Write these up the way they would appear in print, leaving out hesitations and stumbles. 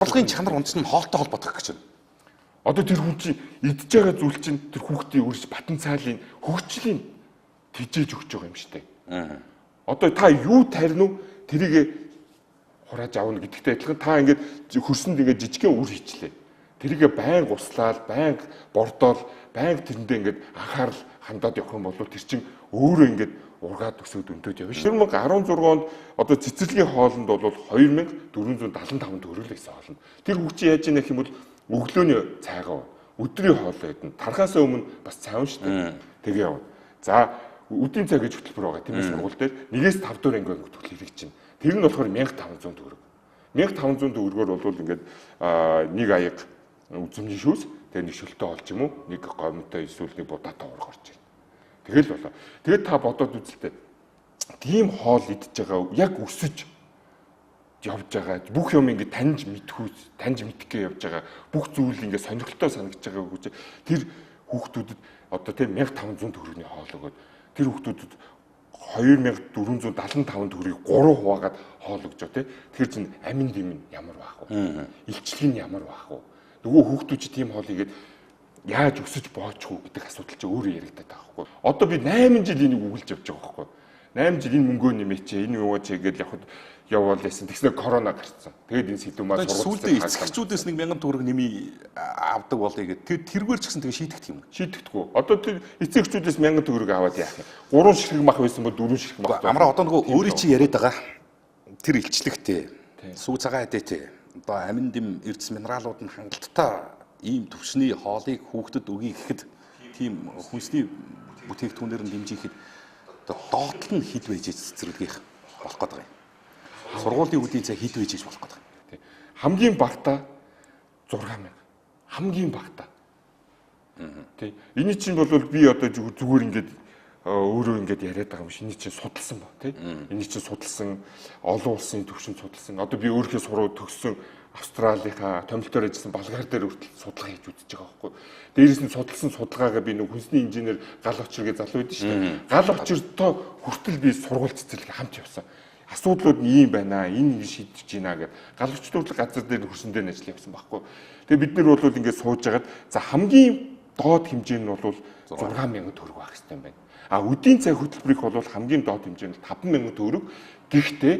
Урлагийн чанар үндсэн нь хоолтой холбоотой гэж байна. Одоо тэр хүн чинь идж байгаа зүйл чинь тэр хүүхдийн үрж потенциалын хөгжлийн тижээж өгч байгаа юм шүү дээ. Одоо та юу тарина уу тэрийг хурааж авна гэдэгтэй адилхан та ингээд хөрсөнд ингээд жижигхэн үр хийчлээ. Тэрийг байнга услаад, байнга бордоол, байнга тэрэндээ ингээд анхаарал хандаад явах юм бол тэр чинь өөрөө ингээд ургаад өсөд өндөд явна. 2016 онд одоо цэцэрлэгийн хоолнд бол 2475 төгрөг гэсэн хоолнд. Тэр хүүхчийн яаж яах юм бол өглөөний цайгаа өдрийн хоол байдна. Тархаас өмнө бас цайван шүү дээ. Тэгээ явна. За өдний цай гэж хөтөлбөр байгаа тийм ээ сургууль дээр 1-5 дугаар анги хөтөлбөр хэрэгжиж байна. Тэр нь болохоор 1500 төгрөг. 1500 төгрөгөөр бол ингээд нэг аяг үзмжийн шүүс тэгээ нэг шөлтөө олж юм уу нэг гомтой эсвэл нэг будаатай ураг орж ирнэ. Тэгэл болоо. Тэгээд та бодоод үзэлтэй. Тийм хоол идж байгаа яг өсөж явж байгаа бүх юм ингээд таньж мэдхгээ явж байгаа бүх зүйл ингээд сонирхолтой санагдаж байгаа гэж тэр хүүхдүүдэд одоо тийм 1500 төгрөгийн хоол өгөөд тэр хүүхдүүдэд 2475 төгрөгийг 3 хуваагаад хоол өгч байгаа тийм тэр чинь амин дэм нь ямар байх вэ? Илчлэг нь ямар байх вэ? Нөгөө хүүхдүүд чи тийм хоол игээд яаж өсөж боочих уу гэдэг асуудал чи өөрөө яригдаад байгаа байхгүй. Одоо би 8 жил энийг үгэлж явж байгаа байхгүй. 8 жил энэ мөнгөө нэмээч энэ юу ч гээд яваал яасан. Тэгснэ корона гарцсан. Тэгээд энэ сэдв маа сургуулийн эцэгчүүдээс 1000 төгрөг нэмий авдаг болъё гэдэг. Тэргээр ч гэсэн тэгээ шийдэгдэх юм. Шийдэгдэхгүй. Одоо тэр эцэгчүүдээс 1000 төгрөг аваад яах юм? 3 ширхэг мах байсан бол 4 ширхэг мах. Амраа одоо нөгөө өөрөө чи яриад байгаа. Тэр илчлэгтэй. Сүү цагаан эдэтэй. Одоо амин дэм эрдэс минералууд нь хангалттай ийм төвшний хоолыг хүүхдэд өгье гэхэд тийм хүнсний бүтээгдэхүүнээр нь дэмжихэд одоо доотлол нь хэд байж цэцэрлэгийнх болох гэдэг юм. Сургуулийн үдийн цай хэд байж болох гэдэг. Хамгийн багтаа 6000. Хамгийн багтаа. Тий. Энэ чинь бол би одоо зүгээр ингээд өөрөө ингээд яриад байгаа юм шиг. Энэ чинь судалсан ба тий. Энэ чинь судалсан олон улсын төвшөнд судалсан. Одоо би өөрийнхөө суруу төгссөн Австралийнхаа томилтоор ажилласан балгаар дээр хүртэл судалгаа хийж үзэж байгаа байхгүй. Дээрээс нь судалсан судалгаагаа би нэг хүнсний инженер гал очиргээ залуу байдсан шүү дээ. Гал очиртоо хүртэл би сургууль цэцэрлэг хамт явсан. Асуудлууд нь ийм байна аа, энэ шийдэж байна гэд гал очиртуурлаг газар дээр хөрсөн дээр ажил явсан байхгүй. Тэгээ бид нар бол ингээд сууж хагаад за хамгийн доод хэмжээ нь бол 6000 төгрөг байх хэрэгтэй юм байна. А үдийн цай хөтөлбөрийнх бол хамгийн доод хэмжээ нь 5000 төгрөг. Гэхдээ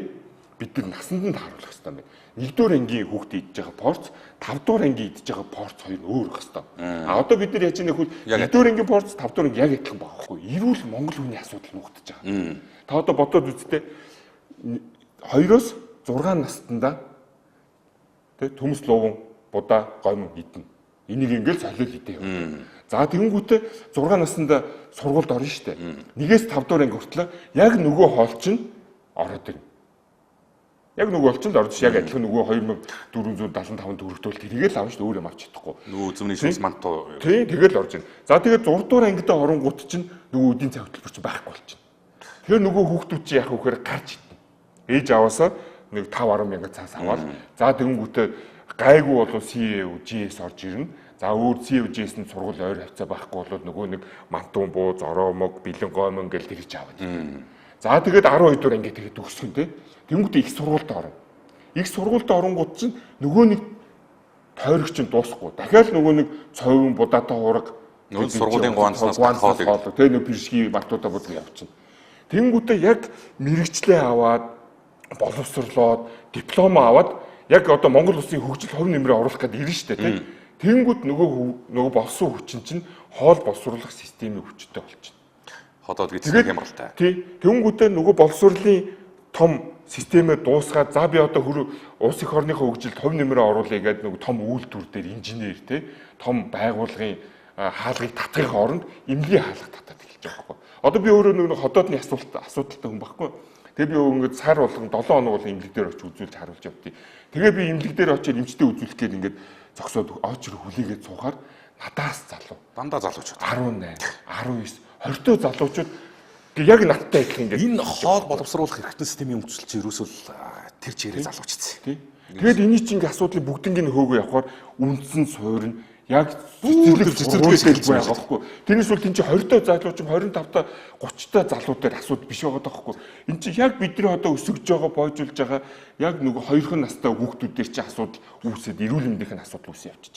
бид нар насанд нь тааруулах хэрэгтэй юм байна. 1-р ангийн хүүхдээ идж байгаа порц, 5-р ангийн идж байгаа порц хоёр нь өөр байх хэрэгтэй. А одоо бид нар яаж яах вэ? 1-р ангийн порц, 5-р анги яг адилхан байхгүй. Эрүүл Монгол хүний асуудал нуугдаж байгаа. Та одоо бодоод үзтээ 2-оос 6 настанда тэг төмс луван будаа гомн идэнэ. Энийг ингээл солиол идэ явна. За тэгэнгүүтээ 6 наснда сургуульд орно штэ. 1-ээс 5-р анги хүртэл яг нөгөө хоол чинь ороод ирнэ. Яг нөгөө олчинд орж яг адилхан нөгөө 2475 төгрөгтөл тэрийгэл авна шүү дээ өөр юм авч чадахгүй. Нөгөө үзмний шүүс мантуу. Тий, тэгэл орж ийн. За тэгээд 6 дугаар ангидаа оронгууд чинь нөгөө үдийн цай хөтөлбөр чинь байхгүй болчихно. Тэгэхээр нөгөө хүүхдүүд чинь яах вэ гэхээр гарч идэнэ. Ээж аваасаа нэг 5-10 мянган цаас аваад за тэгэнгүүтээ гайгүй бол CEO GS орж ирнэ. За өөр CEO GS нь сургууль ойр хавцаа байхгүй бол нөгөө нэг мантуун буу, зороо мог, бэлэн гомон гэл тэгж аваад. За тэгээд 12 дугаар анги тэгээд өгсгөн тий. Тэнгүүтээ их сургуульд орно. Их сургуульд оронгууд чинь нөгөө нэг тойрогч нь дуусахгүй. Дахиад нөгөө нэг цовын будаатай ураг нөгөө сургуулийн гуанцнаас хоолыг тэгээ нөгөө биржгийн мартуудаа бодлоо явчихна. Тэнгүүтээ яг мэрэгчлээ аваад боловсрлоод диплом аваад яг одоо Монгол улсын хөгжил хувь нэмрээ оруулах гэдэг ирнэ шүү дээ тий. Тэнгүүд нөгөө болсон хүчин чинь хоол боловсруулах системийн хүчтэй болчихно. Ходоод гэдэг юм бол та. Тий. Тэнгүүтээ нөгөө боловсруулалтын том системээ дуусгаад за би одоо улс их орныхоо хөгжилд хувь нэмрээ оруулъя гэдэг нэг том үйлдвэр дээр инженер те том байгууллагын хаалгыг татахын оронд эмнэлгийн хаалга татаад эхэлж байгаа байхгүй. Одоо би өөрөө нэг ходоодны асуудалтай хүн байхгүй. Тэгээ би ингээд сар болгон 7 хоног бол эмнэлэг дээр очиж үзүүлж харуулж явдیں۔ Тэгээ би эмнэлэг дээр очиж эмчтэй үзүүлэх гээд ингээд зогсоод очир хүлээгээд суугаар надаас залуу. Дандаа залуучууд 18, 19, 20 залуучууд яг надтай адилхан ингээд энэ хоол боловсруулах хэрэгтэн системийн өмчлөлч ерөөсөө тэр чирээ залуучцсан. Тэгээд энэ чинь ингээд асуудлыг бүгднийг хөөгөө явахаар үндсэн суурь нь яг цэцэрлэгтэй хэлж байгаа байхгүй. Тэрнээс бол энэ чинь 20 та залуу ч 25 та 30 та залуу дээр асуудал биш байгаа байхгүй. Энэ чинь яг бидний одоо өсөж байгаа бойжулж байгаа яг нөгөө хоёрхан настай хүүхдүүд дээр чинь асуудал үүсээд эрүүл мэндийн асуудал үүсэж явчихж